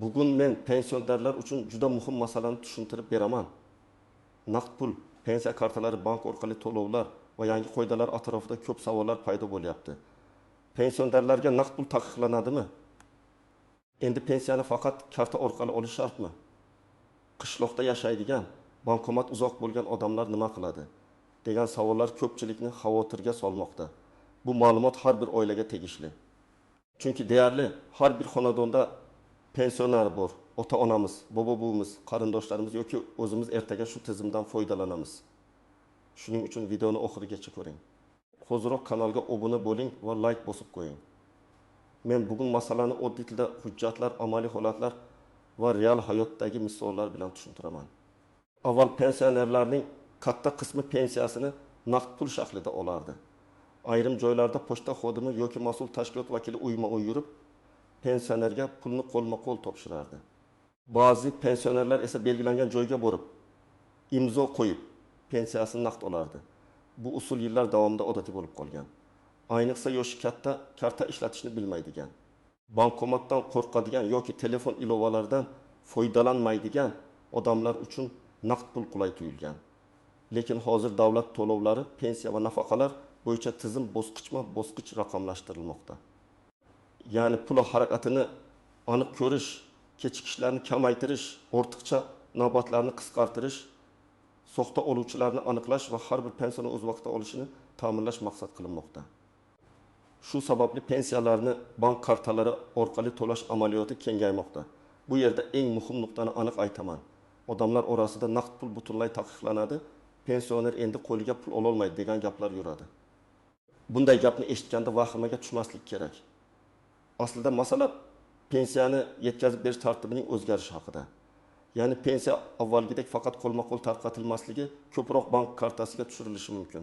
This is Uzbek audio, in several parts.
Bugun men pensionerlar uchun juda muhim masalani tushuntirib beraman. Naqd pul, pensiya kartalari, bank orqali to'lovlar va yangi qoidalar atrofida ko'p savollar paydo bo'lyapti. Pensionerlarga naqd pul taqiqlanadimi? Endi pensiyani faqat karta orqali olish shartmi? Qishloqda yashaydigan, bankomat uzoq bo'lgan odamlar nima qiladi? Degan savollar ko'pchilikni xavotirga solmoqda. Bu ma'lumot har bir oilaga tegishli. Chunki deyarli har bir xonadonda pensioner bor. Ota-onamiz, bobo-buvimiz, qarindoshlarimiz yoki o'zimiz ertaga shu tizimdan foydalanamiz. Shuning uchun videoni oxirigacha ko'ring. Hoziroq kanalga obuna bo'ling va like bosib qo'ying. Men bugun masalani oddiy tilda hujjatlar, amaliy holatlar va real hayotdagi misollar bilan tushuntiraman. Avval pensionerlarning katta qismi pensiyasini naqd pul shaklida olardi. Ayrim joylarda pochta xodimi yoki mas'ul tashkilot vakili uyma-uy yurib, pensionerga pulni qo'lma-qo'l topshirardi. Ba'zi pensionerlar esa belgilangan joyga borib, imzo qo'yib, pensiyasini naqd olardi. Bu usul yillar davomida odatiy bo'lib qolgan. Ayniqsa yoshi katta, karta ishlatishni bilmaydigan, bankomatdan qo'rqadigan yoki telefon ilovalaridan foydalanmaydigan odamlar uchun naqd pul qulay tuyulgan. Lekin hozir davlat to'lovlari, pensiya va nafaqalar bo'yicha tizim bosqichma-bosqich raqamlashtirilmoqda. Ya'ni pul harakatini aniq ko'rish, kechikishlarni kamaytirish, ortiqcha navbatlarni qisqartirish, soxta oluvchilarni aniqlash va har bir pensiyani o'z vaqtida olishini ta'minlash maqsad qilinmoqda. Shu sababli pensiyalarni bank kartalari orqali to'lash amaliyoti kengaymoqda. Bu yerda eng muhim nuqtani aniq aytaman. Odamlar orasida naqd pul butunlay taqiqlanadi, pensioner endi qo'liga pul ola olmaydi degan gaplar yuradi. Bunday gapni eshitganda vahimaga tushmaslik kerak. Aslida masala pensiyani yetkazib berish tartibining o'zgarishi haqida. Ya'ni pensiya avvalgidek faqat qo'lma-qo'l tarqatilmasligi, ko'proq bank kartasiga tushirilishi mumkin.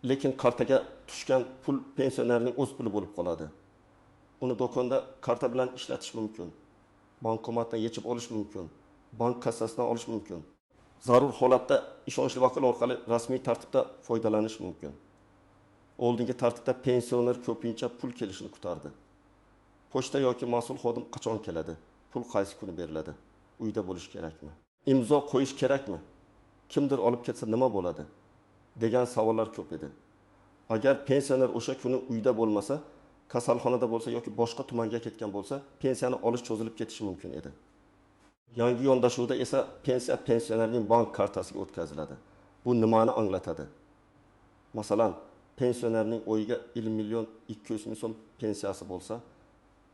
Lekin kartaga tushgan pul pensionerning o'z puli bo'lib qoladi. Uni do'konda karta bilan ishlatish mumkin. Bankomatdan yechib olish mumkin. Bank kassasidan olish mumkin. Zarur holatda ishonchli vakil orqali rasmiy tartibda foydalanish mumkin. Oldingi tartibda pensioner ko'pincha pul kelishini kutardi. Pochta yoki mas'ul xodim qachon keladi? Pul qaysi kuni beriladi? Uyda bo'lish kerakmi? Imzo qo'yish kerakmi? Kimdir olib ketsa nima bo'ladi? Degan savollar ko'p edi. Agar pensioner o'sha kuni uyda bo'lmasa, kasalxonada bo'lsa yoki boshqa tumanga ketgan bo'lsa, pensiyani olish cho'zilib ketishi mumkin edi. Yangi yondashuvda esa pensiya pensionerning bank kartasiga o'tkaziladi. Bu nimani anglatadi? Masalan, pensionerning o'yiga 1 million 200 ming so'm pensiyasi bo'lsa,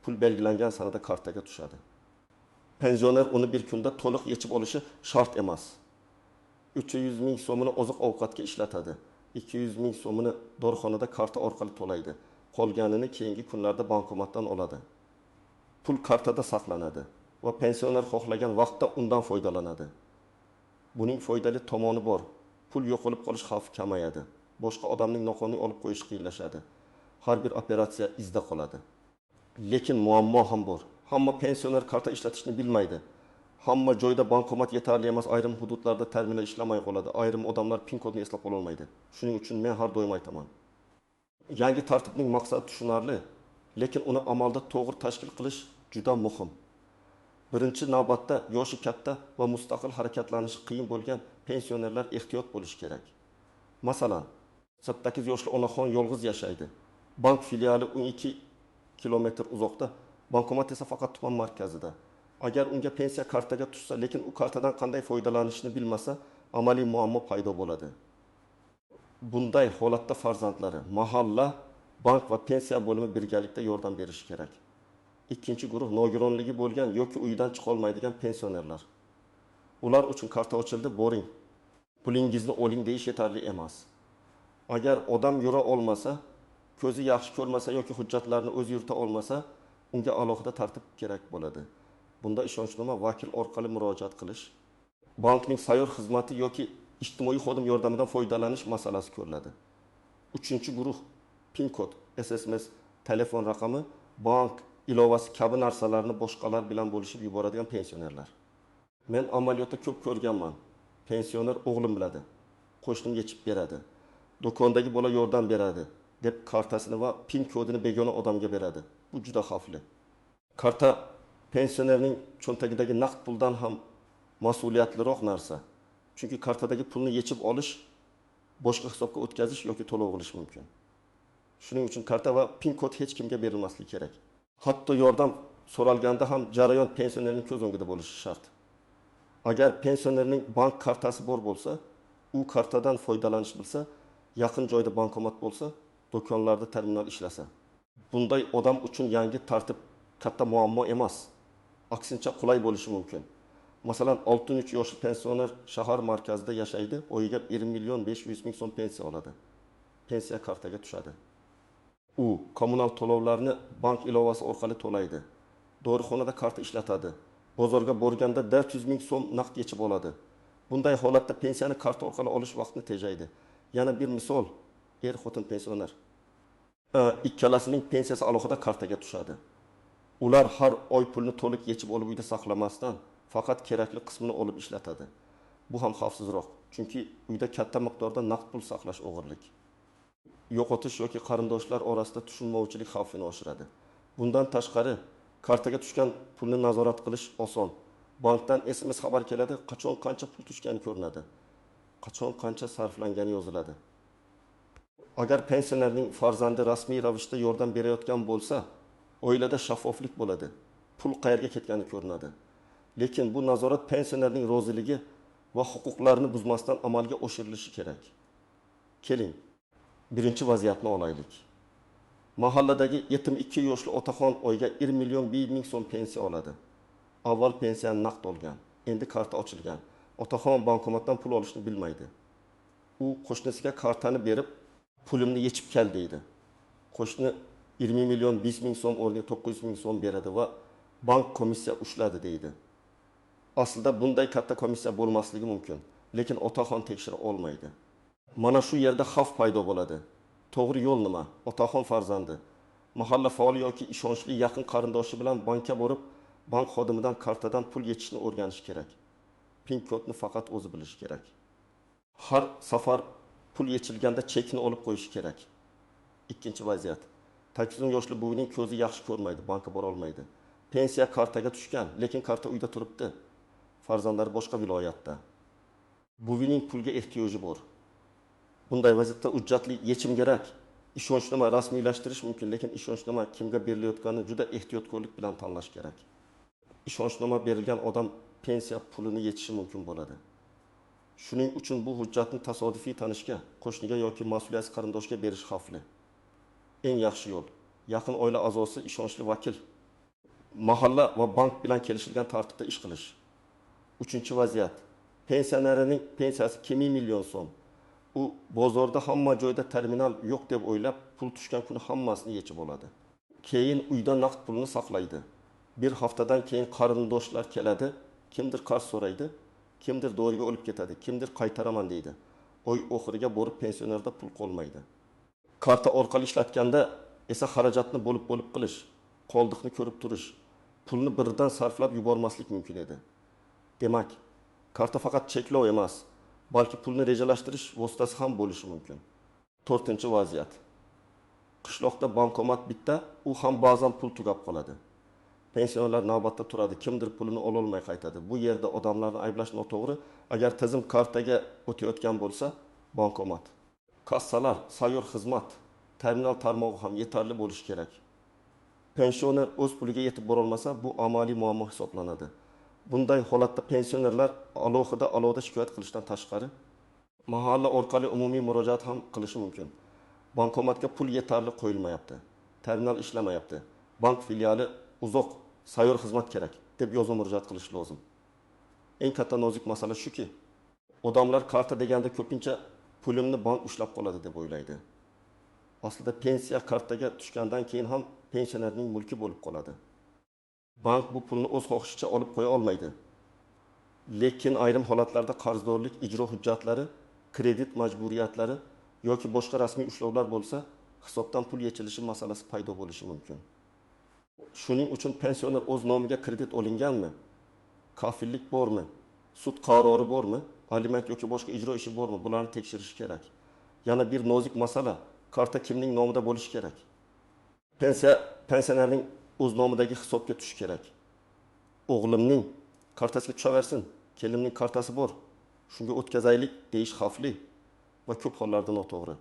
pul belgilangan sanada kartaga tushadi. Pensioner uni bir kunda to'liq yechib olishi shart emas. 300 ming so'mini oziq-ovqatga ishlatadi. 200 ming so'mini dorixonada karta orqali to'laydi. Qolganini keyingi kunlarda bankomatdan oladi. Pul kartada saqlanadi va pensioner xohlagan vaqtda undan foydalanadi. Buning foydali tomoni bor. Pul yo'qolib qolish xavfi kamayadi. Boshqa odamning noqonuniy olib qo'yishi qiyinlashadi. Har bir operatsiya izda qoladi. Lekin muammo ham bor. Hamma pensioner karta ishlatishni bilmaydi. Hamma joyda bankomat yetarli emas, ayrim hududlarda terminal ishlamay qoladi. Ayrim odamlar PIN kodini eslab qola olmaydi. Shuning uchun men har doim aytaman. Yangi tartibning maqsadi tushunarli, lekin uni amalda to'g'ri tashkil qilish juda muhim. Birinchi navbatda yoshi katta va mustaqil harakatlanishi qiyin bo'lgan pensionerlar ehtiyot bo'lishi kerak. Masalan, 8 yoshli onaxon yolg'iz yashaydi. Bank filiali 12 kilometr uzoqda, bankomat esa faqat tuman markazida. Agar unga pensiya kartaga tushsa, lekin u kartadan qanday foydalanishni bilmasa, amaliy muammo paydo bo'ladi. Bunday holatda farzandlari, mahalla, bank va pensiya bo'limi birgalikda yordam berishi kerak. Ikkinchi guruh nogironligi bo'lgan yoki uydan chiqa olmaydigan pensionerlar. Ular uchun karta ochildi, boring. Pulingizni oling deyish yetarli emas. Agar odam yura olmasa, ko'zi yaxshi ko'rmasa yoki hujjatlarni o'zi yurita olmasa, unga alohida tartib kerak bo'ladi. Bunda ishonchnoma vakil orqali murojaat qilish, bankning sayyor xizmati yoki ijtimoiy xodim yordamidan foydalanish masalasi ko'riladi. Uchinchi guruh PIN kod, SMS, telefon raqami, bank ilovasi kabi narsalarni boshqalar bilan bo'lishib yuboradigan pensionerlar. Men amaliyotda ko'p ko'rganman. Pensioner o'g'lim biladi, qo'shnim yechib beradi, do'kondagi bola yordam beradi deb kartasini va PIN kodini begona odamga beradi. Bu juda xavfli. Karta pensionerning cho'ntagidagi naqd puldan ham mas'uliyatliroq narsa. Chunki kartadagi pulni yechib olish, boshqa hisobga o'tkazish yoki to'lov qilish mumkin. Shuning uchun karta va pin kod hech kimga berilmasligi kerak. Hatto yordam so'ralganda ham jarayon pensionerning ko'z o'ngida bo'lishi shart. Agar pensionerning bank kartasi bor bo'lsa, u kartadan foydalanish bilsa, yaqin joyda bankomat bo'lsa, do'konlarda terminal ishlasa. Bunday odam uchun yangi tartib katta muammo emas. Aksincha qulay bo'lishi mumkin. Masalan, 63 yoshli pensioner shahar markazida yashaydi, oyiga 1.500.000 so'm pensiya oladi. Pensiya kartaga tushadi. U kommunal to'lovlarni bank ilovasi orqali to'laydi. Dorixonada karta ishlatadi. Bozorga borganda 400.000 so'm naqd yechib oladi. Bunday holatda pensiyani karta orqali olish vaqtini tejaydi. Yana bir misol, xotin pensioner. Ikkalasining pensiyasi alohida kartaga tushadi. Ular har oy pulni to'liq yechib olib uyda saqlamasdan, faqat kerakli qismini olib ishlatadi. Bu ham xavfsizroq, chunki uyda katta miqdorda naqd pul saqlash o'g'irlik. Yo'qotish yoki qarindoshlar orasida tushunmovchilik xavfini oshiradi. Bundan tashqari, kartaga tushgan pulni nazorat qilish oson. Bankdan SMS xabar keladi, qachon qancha pul tushgani ko'rinadi. Qachon qancha sarflangani yoziladi. Agar pensionerning farzandi rasmiy ravishda yordam berayotgan bo'lsa, oilada shaffoflik bo'ladi. Pul qayerga ketgani ko'rinadi. Lekin bu nazorat pensionerning roziligi va huquqlarini buzmasdan amalga oshirilishi kerak. Keling, birinchi vaziyatni olaylik. Mahalladagi yetim 2 yoshli otaxon oyiga 1.100.000 so'm pensiya oladi. Avval pensiyani naqd olgan, endi karta ochilgan. Otaxon bankomatdan pul olishni bilmaydi. U qo'shnisiga kartani berib, pulimni yechib kel deydi. Qo'shni 20.020.000 so'm o'rniga 900.000 so'm beradi va bank komissiya ushladi deydi. Aslida bunday katta komissiya bo'lmasligi mumkin, lekin otaxon tekshira olmaydi. Mana shu yerda xavf paydo bo'ladi. To'g'ri yo'l nima? Otaxon farzandi mahalla faoli yoki ishonchli yaqin qarindoshi bilan bankka borib, bank xodimidan kartadan pul yechishni o'rganish kerak. Pin kodni faqat o'zi bilishi kerak. Har safar pul yechilganda chekni olib qo'yish kerak. Ikkinchi vaziyat. 80 yoshli buvining ko'zi yaxshi ko'rmaydi, bankka bora olmaydi. Pensiya kartaga tushgan, lekin karta uyda turibdi. Farzandlari boshqa viloyatda. Buvining pulga ehtiyoji bor. Bunday vaziyatda hujjatli yechim kerak. Ishonchnoma rasmiylashtirish mumkin, lekin ishonchnoma kimga berilayotganini juda ehtiyotkorlik bilan tanlash kerak. Ishonchnoma berilgan odam pensiya pulini yechishi mumkin bo'ladi. Shuning uchun bu hujjatni tasodifiy tanishga, qo'shniga yoki mas'uliyatsiz qarindoshga berish xavfli. Eng yaxshi yo'l yaqin oila a'zosi, ishonchli vakil, mahalla va bank bilan kelishilgan tartibda ish qilish. Uchinchi vaziyat. Pensionerining pensiyasi 2 million so'm. U bozorda hamma joyda terminal yo'q deb o'ylab, pul tushgan kuni hammasini yechib oladi. Keyin uyda naqd pulni saqlaydi. Bir haftadan keyin qarindoshlar keladi, kimdir qarz so'raydi, kimdir doriga olib ketadi, kimdir qaytaraman deydi. Oy oxiriga borib pensionerda pul qolmaydi. Karta orqali ishlatganda esa xarajatni bo'lib qilish, qoldiqni ko'rib turish, pulni birdan sarflab yubormaslik mumkin edi. Demak, karta faqat cheklov emas, balki pulni rejalashtirish vositasi ham bo'lishi mumkin. 4-vaziyat. Qishloqda bankomat bitta, u ham ba'zan pul tugab qoladi. Pensionerlar navbatda turadi, kimdir pulini ololmay qaytadi. Bu yerda odamlarni ayblash noto'g'ri. Agar tizim kartaga o'tayotgan bo'lsa, bankomat, kassalar, sayyor xizmat, terminal tarmog'i ham yetarli bo'lishi kerak. Pensioner o'z puliga yetib bora olmasa, bu amaliy muammo hisoblanadi. Bunday holatda pensionerlar alohida shikoyat qilishdan tashqari, mahalla orqali umumiy murojaat ham qilishi mumkin. Bankomatga pul yetarli qo'yilmayapti, terminal ishlamayapti, bank filiali uzoq, sayyor xizmat kerak deb yozma murojaat qilish lozim. Eng katta nozik masala shuki, odamlar karta deganda ko'pincha pulimni bank ushlab qoladi deb o'ylaydi. Aslida pensiya kartaga tushgandan keyin ham pensionerning mulki bo'lib qoladi. Bank bu pulni o'z xohishicha olib qo'ya olmaydi. Lekin ayrim holatlarda qarzdorlik ijro hujjatlari, kredit majburiyatlari yoki boshqa rasmiy ushlovlar bo'lsa, hisobdan pul yechilishi masalasi paydo bo'lishi mumkin. Shuning uchun pensioner o'z nomiga kredit olinganmi? Kafillik bormi? Sud qarori bormi? Aliment yoki boshqa ijro ishi bormi? Bularni tekshirish kerak. Yana bir nozik masala, karta kimning nomida bo'lishi kerak? Pensionerning o'z nomidagi hisobga tushishi kerak. o'g'limning kartasiga tushaversin, kelinimning kartasi bor, shunga o'tkazaylik deyish xavfli va ko'p hollarda noto'g'ri.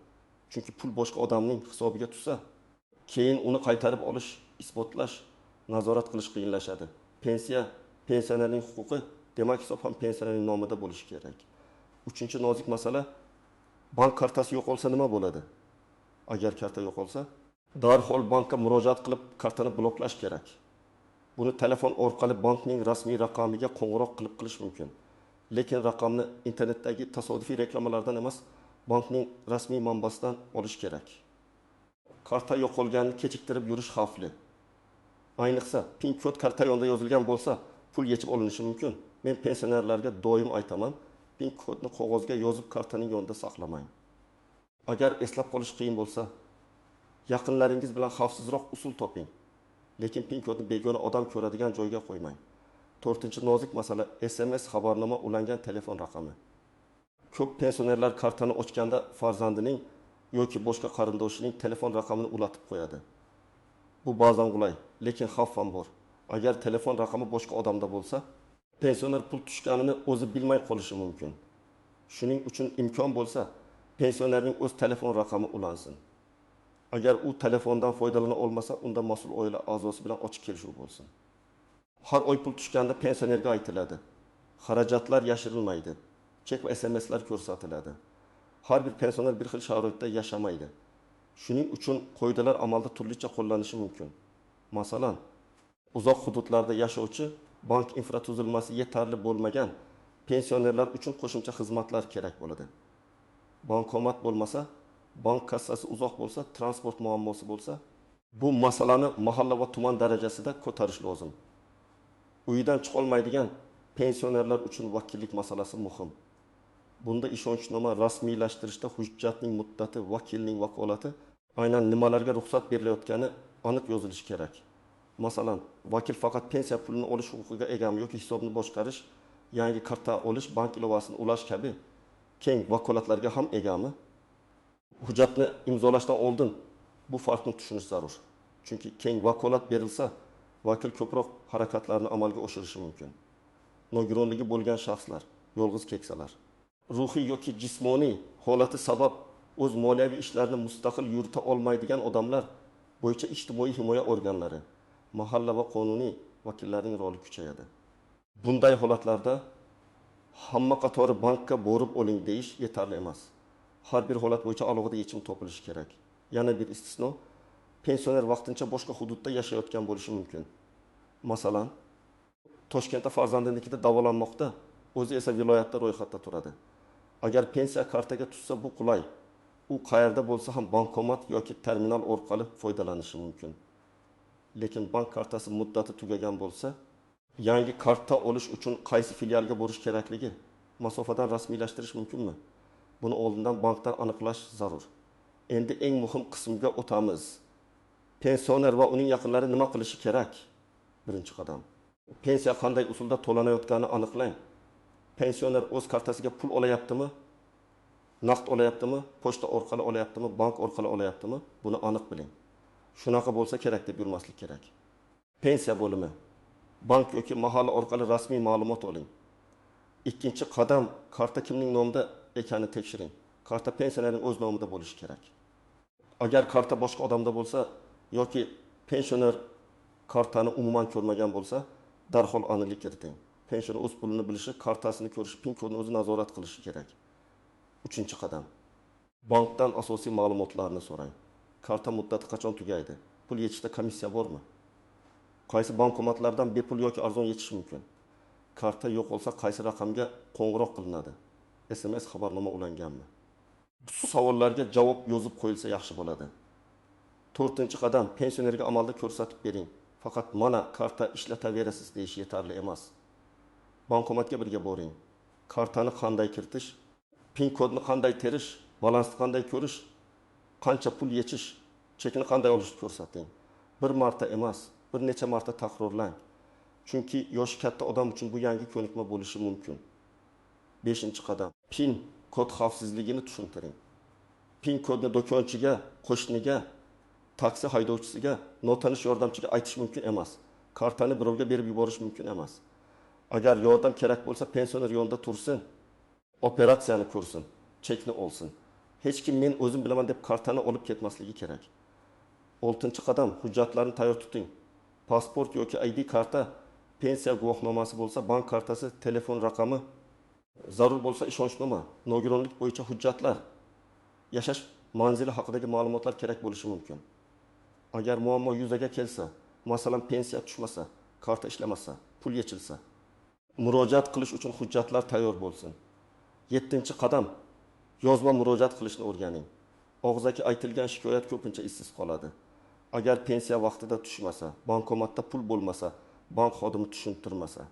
Chunki pul boshqa odamning hisobiga tushsa, keyin uni qaytarib olish, isbotlash, nazorat qilish qiyinlashadi. Pensionerning huquqi, demak hisob ham pensionerning nomida bo'lishi kerak. Uchinchi nozik masala, bank kartasi yo'qolsa nima bo'ladi? Agar karta yo'qolsa, darhol bankka murojaat qilib kartani bloklash kerak. Buni telefon orqali bankning rasmiy raqamiga qo'ng'iroq qilib qilish mumkin. Lekin raqamni internetdagi tasodifiy reklamalardan emas, bankning rasmiy manbasidan olish kerak. Karta yo'qolganini kechiktirib yurish xavfli. Ayniqsa, PIN kod karta yonida yozilgan bo'lsa, pul yechib olinishi mumkin. Men pensionerlarga doim aytaman, PIN kodni qog'ozga yozib kartaning yonida saqlamang. Agar eslab qolish qiyin bo'lsa, yaqinlaringiz bilan xavfsizroq usul toping. Lekin PIN kodni begona odam ko'radigan joyga qo'ymang. 4-nozik masala, SMS xabarnoma ulangan telefon raqami. Ko'p pensionerlar kartani ochganda farzandining yoki boshqa qarindoshining telefon raqamini ulatib qo'yadi. Bu ba'zan qulay, lekin xavf ham bor. Agar telefon raqami boshqa odamda bo'lsa, pensioner pul tushganini o'zi bilmay qolishi mumkin. Shuning uchun imkon bo'lsa, pensionerning o'z telefon raqami ulansin. Agar u telefondan foydalana olmasa, unda mas'ul oila a'zosi bilan ochiq kelishuv bo'lsin. Har oy pul tushganda pensionerga aytiladi. Xarajatlar yashirilmaydi. Chek va SMS'lar ko'rsatiladi. Har bir pensioner bir xil sharoitda yashamaydi. Shuning uchun qoidalar amalda turlicha qo'llanishi mumkin. Masalan, uzoq hududlarda yashovchi, bank infratuzilmasi yetarli bo'lmagan pensionerlar uchun qo'shimcha xizmatlar kerak bo'ladi. Bankomat bo'lmasa, bank kassasi uzoq bo'lsa, transport muammosi bo'lsa, bu masalani mahalla va tuman darajasida ko'tarish lozim. Uydan chiqa olmaydigan pensionerlar uchun vakillik masalasi muhim. Bunda ishonchnoma rasmiylashtirishda hujjatning muddati, vakilning vakolati aynan nimalarga ruxsat berilayotgani aniq yozilishi kerak. Masalan, vakil faqat pensiya pulini olish huquqiga egami yoki hisobni boshqarish, yangi karta olish, bank ilovasini ulash kabi keng vakolatlarga ham egami? Hujjatni imzolashdan oldin bu farqni tushunish zarur. Chunki keng vakolat berilsa, vakil ko'proq harakatlarni amalga oshirishi mumkin. Nogironligi bo'lgan shaxslar, yolg'iz keksalar, ruhiy yoki jismoniy holati sabab o'z moliyaviy ishlarini mustaqil yurita olmaydigan odamlar bo'yicha ijtimoiy himoya organlari, mahalla va qonuniy vakillarining roli kuchayadi. Bunday holatlarda hamma qatori bankka borib oling deyish yetarli emas. Har bir holat bo'yicha alohida yechim topilishi kerak. Yana bir istisno, pensioner vaqtincha boshqa hududda yashayotgan bo'lishi mumkin. Masalan, Toshkentda farzandinikida davolanmoqda, o'zi esa viloyatda ro'yxatda turadi. Agar pensiya kartaga tushsa bu qulay. U qayerda bo'lsa ham bankomat yoki terminal orqali foydalanishi mumkin. Lekin bank kartasi muddati tugagan bo'lsa, yangi karta olish uchun qaysi filialga borish kerakligi masofadan rasmiylashtirish mumkinmi? Buni oldindan bankdan aniqlash zarur. Endi eng muhim qismga o'tamiz. Pensioner va uning yaqinlari nima qilishi kerak? Birinchi qadam. Pensiya qanday usulda to'lanayotganini aniqlang. Pensioner o'z kartasiga pul olayaptimi? Naqd olayaptimi? Pochta orqali olayaptimi? Bank orqali olayaptimi? Buni aniq biling. Shunaqa bo'lsa kerak deb yurmaslik kerak. Pensiya bo'limi, bank yoki mahalla orqali rasmiy ma'lumot oling. Ikkinchi qadam, karta kimning nomida ekanini tekshiring. Karta pensionerning o'z nomida bo'lishi kerak. Agar karta boshqa odamda bo'lsa yoki pensioner kartani umuman ko'rmagan bo'lsa, darhol aniqlik kiriting. Pensioner o'z pulini bilishi, kartasini ko'rish, PIN kodini o'zi nazorat qilishi kerak. Uchinchi qadam. Bankdan asosiy ma'lumotlarni so'rang. Karta muddati qachon tugaydi? Pul yechishda komissiya bormi? Qaysi bankomatlardan bepul yoki arzon yechish mumkin? Karta yo'qolsa qaysi raqamga qo'ng'iroq qilinadi? SMS xabarnoma ulanganmi? Bu savollarga javob yozib qo'yilsa yaxshi bo'ladi. 4-qadam, pensionerga amalda ko'rsatib bering. Faqat mana karta ishlataverasiz deyish yetarli emas. Bankomatga birga boring. Kartani qanday kiritish, PIN kodni qanday terish, balansni qanday ko'rish, qancha pul yechish, chekni qanday olishni ko'rsating. Bir marta emas, bir necha marta takrorlang. Chunki yoshi katta odam uchun bu yangi ko'nikma bo'lishi mumkin. 5-qadam. PIN kod xavfsizligini tushuntiring. PIN kodni do'konchiga, qo'shniga, taksi haydovchisiga, notanish yordamchiga aytish mumkin emas. Kartani birovga berib yuborish mumkin emas. Agar yordam kerak bo'lsa, pensioner yonida tursin, operatsiyani ko'rsin, chekni olsin. Hech kim men o'zim bilaman deb kartani olib ketmasligi kerak. 6-qadam hujjatlarni tayyor tuting. Pasport yoki ID karta, pensiya guvohnomasi bo'lsa, bank kartasi, telefon raqami, zarur bo'lsa ishonchnoma, nogironlik bo'yicha hujjatlar, yashash manzili haqidagi ma'lumotlar kerak bo'lishi mumkin. Agar muammo yuzaga kelsa, masalan pensiya tushmasa, karta ishlamasa, pul yechilsa, murojaat qilish uchun hujjatlar tayyor bo'lsin. 7-qadam yozma murojaat qilishni o'rganing. Og'zaki aytilgan shikoyat ko'pincha izsiz qoladi. Agar pensiya vaqtida tushmasa, bankomatda pul bo'lmasa, bank xodimi tushuntirmasa,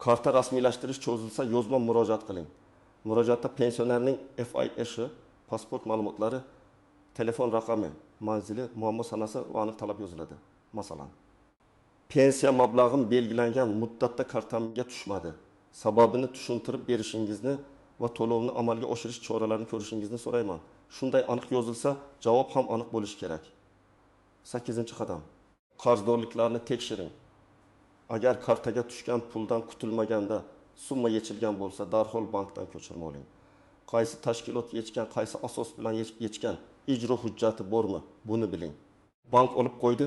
karta rasmiylashtirish cho'zilsa, yozma murojaat qiling. Murojaatda pensionerning FIS, pasport ma'lumotlari, telefon raqami, manzili, muammo sanasi va aniq talab yoziladi. Masalan, pensiya mablag'im belgilangan muddatda kartamga tushmadi. Sababini tushuntirib berishingizni va to'lovni amalga oshirish choralarini ko'rishingizni so'rayman. Shunday aniq yozilsa, javob ham aniq bo'lishi kerak. 8-qadam. Qarzdorliklarni tekshiring. Agar kartaga tushgan puldan kutilmaganda summa yechilgan bo'lsa, darhol bankdan ko'chirma oling. Qaysi tashkilot yechgan, qaysi asos bilan yechgan, ijro hujjati bormi? Buni biling. Bank olib qo'ydi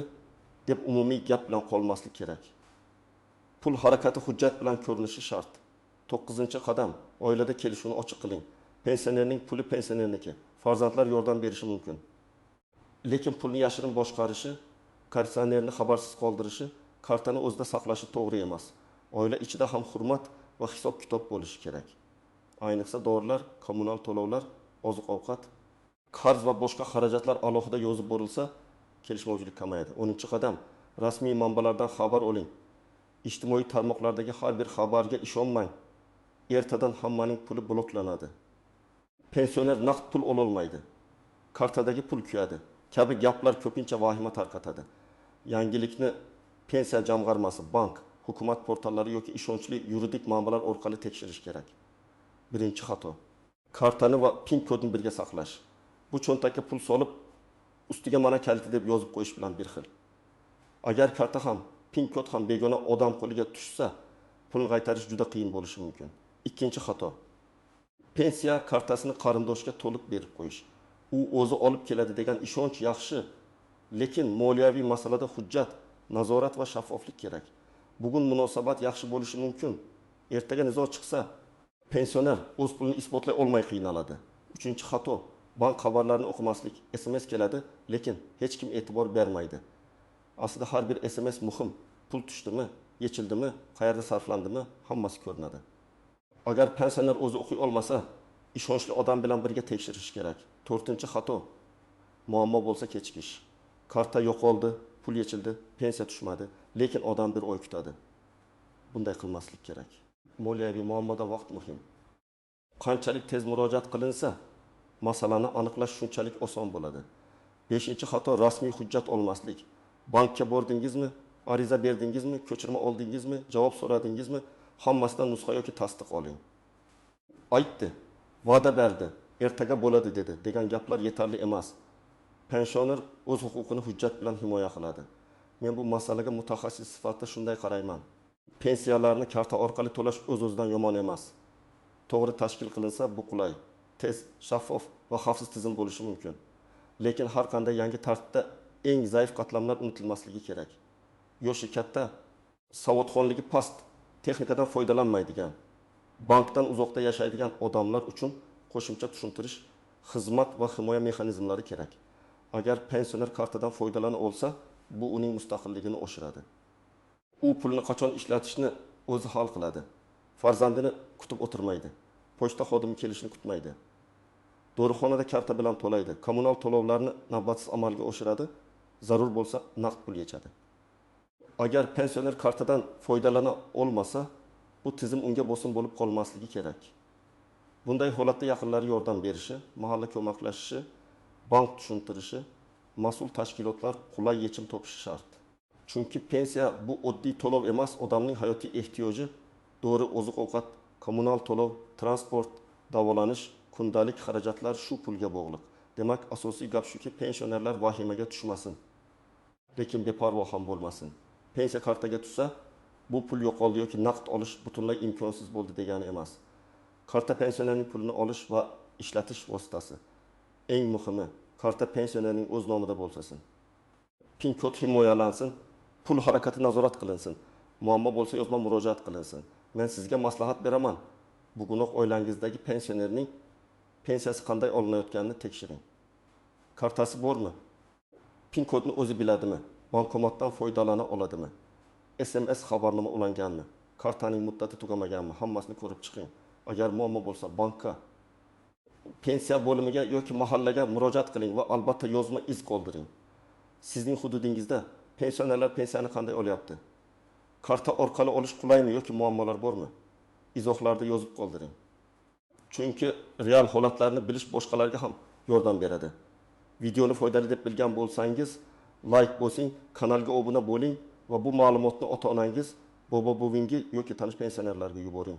deb umumiy gap bilan qolmaslik kerak. Pul harakati hujjat bilan ko'rinishi shart. 9-qadam. Oilada kelishuvni ochiq qiling. Pensionerning puli pensionerniki. Farzandlar yordam berishi mumkin. Lekin pulni yashirin boshqarishi, korrupsionerni xabarsiz qoldirishi, kartani o'zida saqlashi to'g'ri emas. Oila ichida ham hurmat va hisob-kitob bo'lishi kerak. Ayniqsa dorilar, kommunal to'lovlar, oziq-ovqat, qarz va boshqa xarajatlar alohida yozib borilsa, kelishmovchilik kamayadi. 10-qadam. Rasmiy manbalardan xabar oling. Ijtimoiy tarmoqlardagi har bir xabarga ishonmang. Ertadan hammaning puli bloklanadi. Pensioner naqd pul ololmaydi. Kartadagi pul kuyadi. Kabi gaplar ko'pincha vahima tarqatadi. Yangilikni pensiya jamg'armasi, bank, hukumat portallari yoki ishonchli yuridik manbalar orqali tekshirish kerak. 1-xato. Kartani va PIN kodini birga saqlash. Bu cho'ntakka pul solib, ustiga mana kaliti deb yozib qo'yish bilan bir xil. Agar karta ham, PIN kod ham begona odam qo'liga tushsa, pulni qaytarish juda qiyin bo'lishi mumkin. 2-xato. Pensiya kartasini qarindoshga to'liq berib qo'yish. U o'zi olib keladi degan ishonch yaxshi, lekin moliyaviy masalada hujjat, nazorat va shaffoflik kerak. Bugun munosabat yaxshi bo'lishi mumkin. Ertaga nizo chiqsa, pensioner o'z pulini isbotlay olmay qiynaladi. 3-xato. Bank xabarlarini o'qimaslik. SMS keladi, lekin hech kim e'tibor bermaydi. Aslida har bir SMS muhim. Pul tushdimi, yechildimi, qayerda sarflandimi, hammasi ko'rinadi. Agar pensioner o'zi o'qiy olmasa, ishonchli odam bilan birga tekshirish kerak. 4-xato. Muammo bo'lsa kechikish. Karta yo'qoldi, pul yechildi, pensiya tushmadi, lekin odam bir oy kutadi. Bunday qilmaslik kerak. Moliyaviy muammoda vaqt muhim. Qanchalik tez murojaat qilinsa, masalani aniqlash shunchalik oson bo'ladi. 5-xato. Rasmiy hujjat olmaslik. Bankka bordingizmi, ariza berdingizmi, ko'chirma oldingizmi, javob so'radingizmi, hammasidan nusxa yoki tasdiq oling. Aytdi, va'da berdi, ertaga bo'ladi dedi degan gaplar yetarli emas. Pensioner o'z huquqini hujjat bilan himoya qiladi. Men bu masalaga mutaxassis sifatida shunday qarayman. Pensiyalarni karta orqali to'lash o'z-o'zidan yomon emas. To'g'ri tashkil qilinsa bu qulay, tez, shaffof va xavfsiz tizim bo'lishi mumkin. Lekin har qanday yangi tartibda eng zaif qatlamlar unutilmasligi kerak. Yoshi katta, savodxonligi past, texnikadan foydalanmaydigan, bankdan uzoqda yashaydigan odamlar uchun qo'shimcha tushuntirish, xizmat va himoya mexanizmlari kerak. Agar pensioner kartadan foydalana olsa, bu uning mustaqilligini oshiradi. U pulni qachon ishlatishni o'zi hal qiladi. Farzandini kutib o'tirmaydi. Pochta xodimi kelishini kutmaydi. Dorixonada karta bilan to'laydi. Kommunal to'lovlarni navbatsiz amalga oshiradi. Zarur bo'lsa naqd pul yechadi. Agar pensioner kartadan foydalana olmasa, bu tizim unga bosim bo'lib qolmasligi kerak. Bunday holatda yaqinlari yordam berishi, mahalla ko'maklashishi, bank tushuntirishi, mas'ul tashkilotlar qulay yechim topishi shart. Chunki pensiya bu oddiy to'lov emas, odamning hayotiy ehtiyoji, dori, oziq-ovqat, kommunal to'lov, transport, davolanish, kundalik xarajatlar shu pulga bog'liq. Demak, asosiy gap shuki, pensionerlar vahimaga tushmasin. Lekin beparvo ham bo'lmasin. pensiya kartaga tushsa, bu pul yo'qoldi yoki naqd olish butunlay imkonsiz bo'ldi degani emas. Karta pensionerning pulini olish va ishlatish vositasi. Eng muhimi, karta pensionerning o'z nomida bo'lsin. PIN kod himoyalansin, pul harakati nazorat qilinsin. Muammo bo'lsa yozma murojaat qilinsin. Men sizga maslahat beraman. Bugunoq oilangizdagi pensionerning pensiyasi qanday olinayotganini tekshiring. Kartasi bormi? PIN kodni o'zi biladimi? Bankomatdan foydalana oladimi? SMS xabarnoma ulanganmi? Kartaning muddati tugamaganmi? Hammasini ko'rib chiqing. Agar muammo bo'lsa bankka, pensiya bo'limiga yoki mahallaga murojaat qiling va albatta yozma iz qoldiring. Sizning hududingizda pensionerlar pensiyani qanday olyapti? Karta orqali olish qulaymi yoki muammolar bormi? Izohlarda yozib qoldiring. Chunki real holatlarni bilish boshqalarga ham yordam beradi. Videoni foydali deb bilgan bo'lsangiz, like bosing, kanalga obuna bo'ling va bu ma'lumotni ota-onangiz, bobo-buvingi yoki tanish pensionerlarga yuboring.